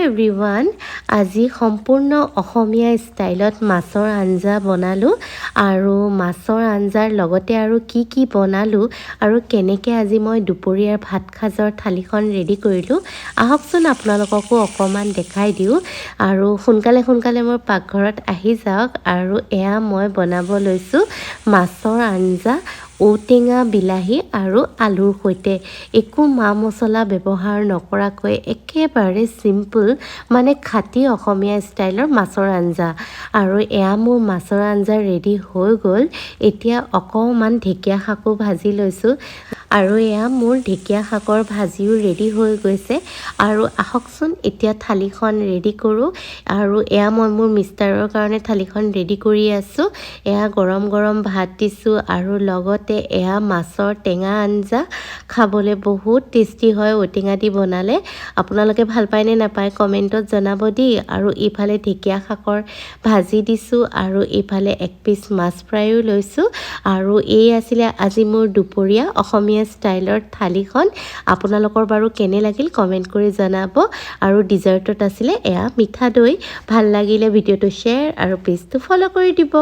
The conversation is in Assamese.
এভৰিৱান আজি সম্পূৰ্ণ অসমীয়া ষ্টাইলত মাছৰ আঞ্জা বনালোঁ আৰু মাছৰ আঞ্জাৰ লগতে আৰু কি বনালোঁ আৰু কেনেকৈ আজি মই দুপৰীয়াৰ ভাত সাজৰ থালিখন ৰেডি কৰিলোঁ আহকচোন আপোনালোককো অকণমান দেখাই দিওঁ আৰু সোনকালে মোৰ পাকঘৰত আহি যাওক আৰু এয়া মই বনাব লৈছোঁ মাছৰ আঞ্জা ঔটেঙা বিলাহী আৰু আলুৰ সৈতে একো মা মছলা ব্যৱহাৰ নকৰাকৈ একেবাৰে সিম্পল মানে খাটি অসমীয়া ষ্টাইলৰ মাছৰ আঞ্জা আৰু এয়া মোৰ মাছৰ আঞ্জা ৰেডি হৈ গ'ল এতিয়া অকণমান ঢেকীয়া শাকো ভাজি লৈছোঁ আৰু এয়া মোৰ ঢেকীয়া শাকৰ ভাজিও ৰেডি হৈ গৈছে আৰু আহকচোন এতিয়া থালিখন ৰেডি কৰোঁ আৰু এয়া মই মোৰ মিষ্টাৰৰ কাৰণে থালিখন ৰেডি কৰি আছোঁ এয়া গৰম ভাত দিছোঁ আৰু লগতে এয়া মাছৰ টেঙা আঞ্জা খাবলৈ বহুত টেষ্টি হয় ঔটেঙা দি বনালে আপোনালোকে ভাল পায় নে নাপায় কমেণ্টত জনাব দেই আৰু ইফালে ঢেকীয়া শাকৰ ভাজি দিছোঁ আৰু ইফালে এক পিচ মাছ ফ্ৰাইও লৈছোঁ আৰু এই আছিলে আজি মোৰ দুপৰীয়া অসমীয়া ষ্টাইলৰ থালিখন আপোনালোকৰ বাৰু কেনে লাগিল কমেণ্ট কৰি জনাব আৰু ডিজাৰ্টত আছিলে এয়া মিঠা দৈ ভাল লাগিলে ভিডিঅ'টো শ্বেয়াৰ আৰু পেজটো ফ'ল' কৰি দিব